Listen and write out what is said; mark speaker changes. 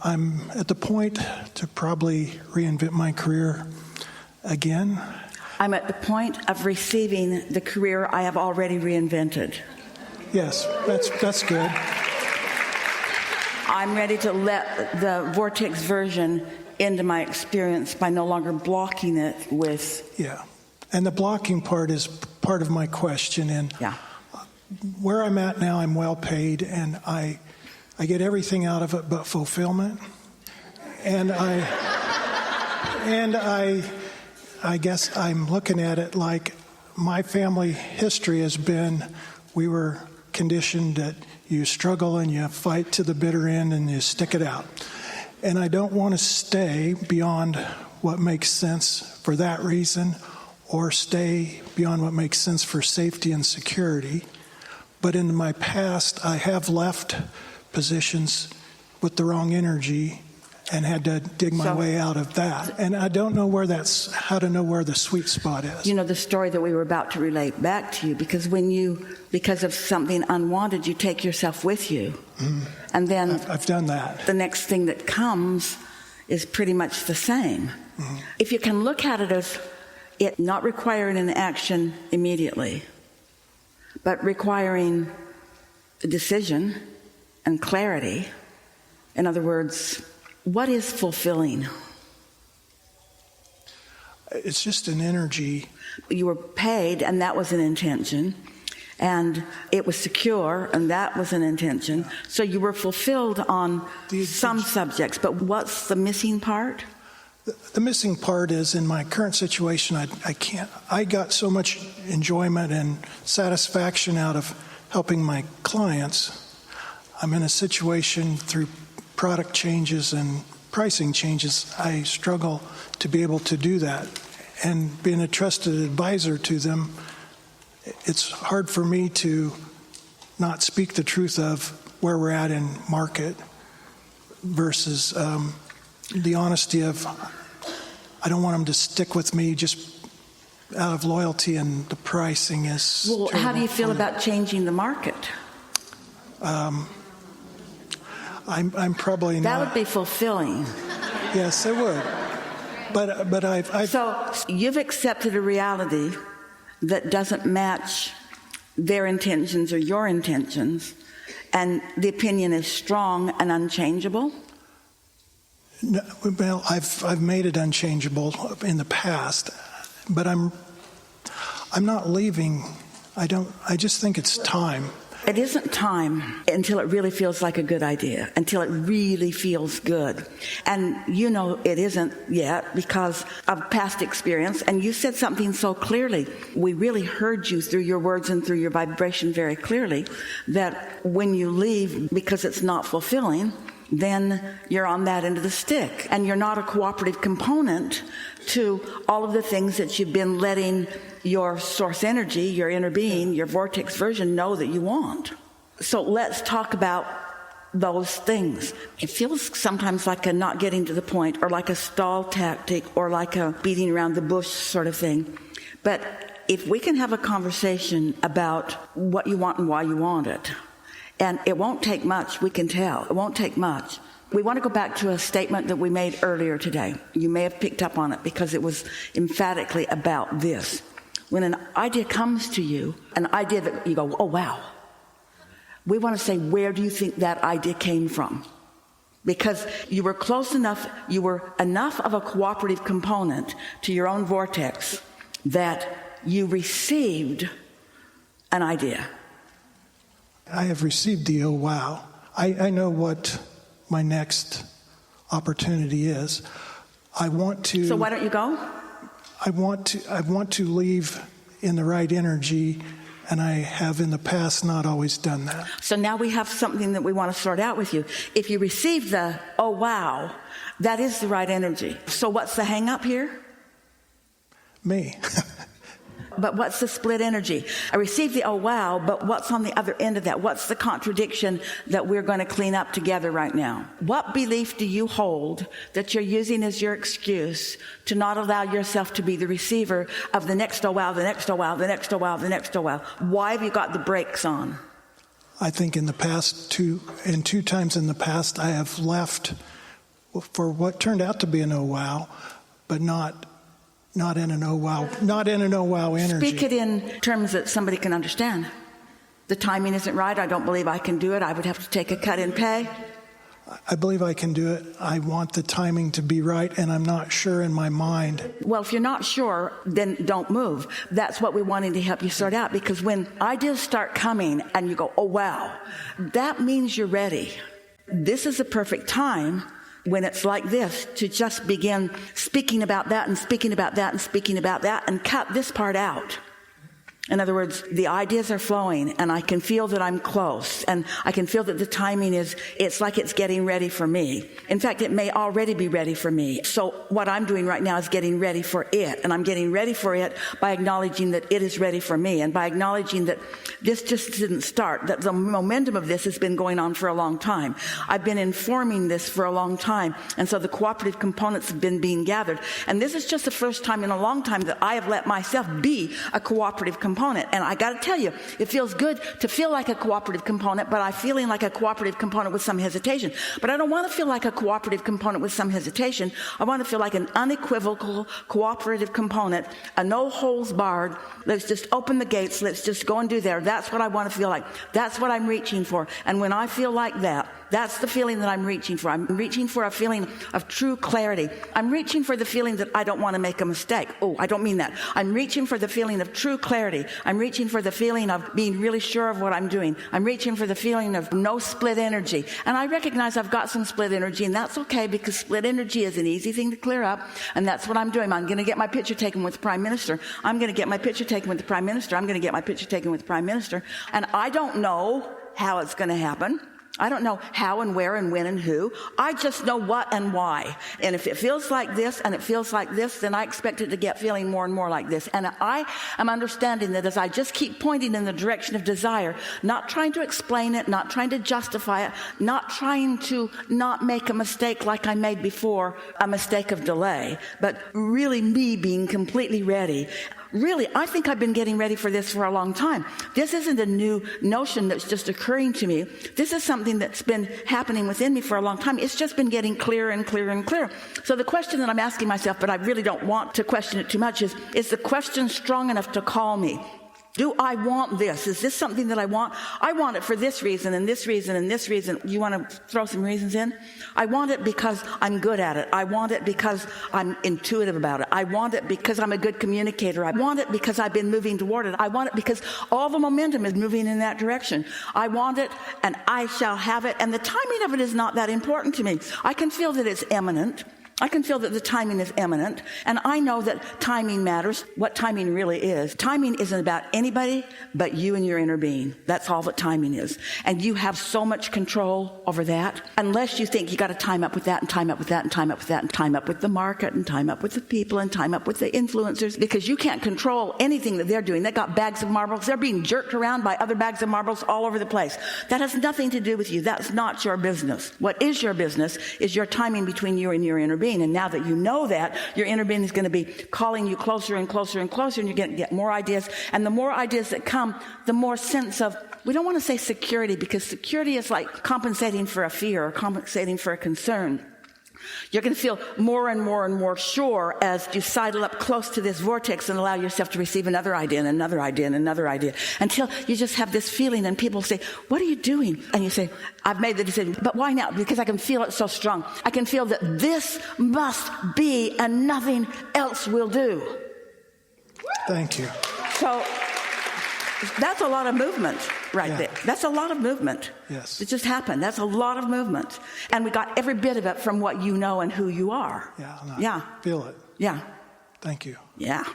Speaker 1: I'm at the point to probably reinvent my career again.
Speaker 2: I'm at the point of receiving the career I have already reinvented.
Speaker 1: Yes, that's good.
Speaker 2: I'm ready to let the vortex version into my experience by no longer blocking it with...
Speaker 1: Yeah, and the blocking part is part of my question. And
Speaker 2: Yeah.
Speaker 1: where I'm at now, I'm well paid, and I get everything out of it but fulfillment. And I guess I'm looking at it like my family history has been, we were conditioned that you struggle and you fight to the bitter end and you stick it out. And I don't want to stay beyond what makes sense for that reason or stay beyond what makes sense for safety and security. But in my past, I have left positions with the wrong energy and had to dig my way out of that. And I don't know how to know where the sweet spot is.
Speaker 2: You know the story that we were about to relate back to you, because because of something unwanted, you take yourself with you. Mm-hmm. And then
Speaker 1: I've done that.
Speaker 2: The next thing that comes is pretty much the same. Mm-hmm. If you can look at it as it not requiring an action immediately, but requiring a decision and clarity. In other words, what is fulfilling?
Speaker 1: It's just an energy.
Speaker 2: You were paid, and that was an intention. And it was secure, and that was an intention. So you were fulfilled on some subjects. But what's the missing part?
Speaker 1: The missing part is, in my current situation, I got so much enjoyment and satisfaction out of helping my clients. I'm in a situation through product changes and pricing changes, I struggle to be able to do that. And being a trusted advisor to them, it's hard for me to not speak the truth of where we're at in market versus the honesty of, I don't want them to stick with me just out of loyalty, and the pricing is
Speaker 2: Well, how do you feel about changing the market?
Speaker 1: I'm probably not.
Speaker 2: That would be fulfilling.
Speaker 1: Yes, it would. But I've
Speaker 2: So you've accepted a reality that doesn't match their intentions or your intentions, and the opinion is strong and unchangeable?
Speaker 1: No, well, I've made it unchangeable in the past, but I'm not leaving. I just think it's time.
Speaker 2: It isn't time until it really feels like a good idea, until it really feels good. And you know it isn't yet because of past experience. And you said something so clearly. We really heard you through your words and through your vibration very clearly, that when you leave because it's not fulfilling, then you're on that end of the stick. And you're not a cooperative component to all of the things that you've been letting your source energy, your inner being, your vortex version know that you want. So let's talk about those things. It feels sometimes like a not getting to the point, or like a stall tactic, or like a beating around the bush sort of thing. But if we can have a conversation about what you want and why you want it, and it won't take much, we can tell. It won't take much. We want to go back to a statement that we made earlier today. You may have picked up on it because it was emphatically about this. When an idea comes to you, an idea that you go, oh, wow. We want to say, where do you think that idea came from? Because you were close enough, you were enough of a cooperative component to your own vortex that you received an idea.
Speaker 1: I have received the oh, wow. I know what my next opportunity is. I want to...
Speaker 2: So why don't you go?
Speaker 1: I want to leave in the right energy, and I have in the past not always done that.
Speaker 2: So now we have something that we want to sort out with you. If you receive the, oh wow, that is the right energy. So what's the hang up here?
Speaker 1: Me.
Speaker 2: But what's the split energy? I received the oh wow, but what's on the other end of that? What's the contradiction that we're going to clean up together right now? What belief do you hold that you're using as your excuse to not allow yourself to be the receiver of the next oh wow, the next oh wow, the next oh wow, the next oh wow? Why have you got the brakes on?
Speaker 1: I think in the past, two times in the past, I have left for what turned out to be an oh wow, but not in an oh wow energy.
Speaker 2: Speak it in terms that somebody can understand. The timing isn't right. I don't believe I can do it. I would have to take a cut in pay.
Speaker 1: I believe I can do it. I want the timing to be right, and I'm not sure in my mind.
Speaker 2: Well, if you're not sure, then don't move. That's what we're wanting to help you sort out, because when ideas start coming and you go, oh, wow, that means you're ready. This is the perfect time when it's like this to just begin speaking about that and speaking about that and speaking about that and cut this part out. In other words, the ideas are flowing, and I can feel that I'm close, and I can feel that the timing it's like it's getting ready for me. In fact, it may already be ready for me. So what I'm doing right now is getting ready for it, and I'm getting ready for it by acknowledging that it is ready for me, and by acknowledging that this just didn't start, that the momentum of this has been going on for a long time. I've been informing this for a long time, and so the cooperative components have been being gathered. And this is just the first time in a long time that I have let myself be a cooperative component. And I got to tell you, it feels good to feel like a cooperative component, but I'm feeling like a cooperative component with some hesitation. But I don't want to feel like a cooperative component with some hesitation. I want to feel like an unequivocal cooperative component, a no holes barred. Let's just open the gates. Let's just go and do there. That's what I want to feel like. That's what I'm reaching for. And when I feel like that, that's the feeling that I'm reaching for. I'm reaching for a feeling of true clarity. I'm reaching for the feeling that I don't want to make a mistake. Oh, I don't mean that. I'm reaching for the feeling of true clarity. I'm reaching for the feeling of being really sure of what I'm doing. I'm reaching for the feeling of no split energy. And I recognize I've got some split energy, and that's okay, because split energy is an easy thing to clear up. And that's what I'm doing. I'm going to get my picture taken with the Prime Minister. I'm going to get my picture taken with the Prime Minister. I'm going to get my picture taken with the Prime Minister. And I don't know how it's going to happen. I don't know how and where and when and who. I just know what and why. And if it feels like this and it feels like this, then I expect it to get feeling more and more like this. And I am understanding that as I just keep pointing in the direction of desire, not trying to explain it, not trying to justify it, not trying to not make a mistake like I made before, a mistake of delay, but really me being completely ready. Really, I think I've been getting ready for this for a long time. This isn't a new notion that's just occurring to me. This is something that's been happening within me for a long time. It's just been getting clearer and clearer and clearer. So the question that I'm asking myself, but I really don't want to question it too much, is the question strong enough to call me? Do I want this? Is this something that I want? I want it for this reason and this reason and this reason. You want to throw some reasons in? I want it because I'm good at it. I want it because I'm intuitive about it. I want it because I'm a good communicator. I want it because I've been moving toward it. I want it because all the momentum is moving in that direction. I want it, and I shall have it. And the timing of it is not that important to me. I can feel that it's imminent. I can feel that the timing is imminent, and I know that timing matters. What timing really is. Timing isn't about anybody but you and your inner being. That's all that timing is. And you have so much control over that, unless you think you got to time up with that and time up with that and time up with that and time up with the market and time up with the people and time up with the influencers, because you can't control anything that they're doing. They got bags of marbles. They're being jerked around by other bags of marbles all over the place. That has nothing to do with you. That's not your business. What is your business is your timing between you and your inner being. And now that you know that, your inner being is going to be calling you closer and closer and closer, and you're going to get more ideas. And the more ideas that come, the more sense of, we don't want to say security, because security is like compensating for a fear or compensating for a concern. You're going to feel more and more and more sure as you sidle up close to this vortex and allow yourself to receive another idea and another idea and another idea, until you just have this feeling, and people say, what are you doing? And you say, I've made the decision. But why now? Because I can feel it so strong. I can feel that this must be and nothing else will do.
Speaker 1: Thank you.
Speaker 2: So that's a lot of movement right there. That's a lot of movement.
Speaker 1: Yes.
Speaker 2: It just happened. That's a lot of movement. And we got every bit of it from what you know and who you are.
Speaker 1: Yeah.
Speaker 2: Yeah.
Speaker 1: Feel it.
Speaker 2: Yeah.
Speaker 1: Thank you.
Speaker 2: Yeah.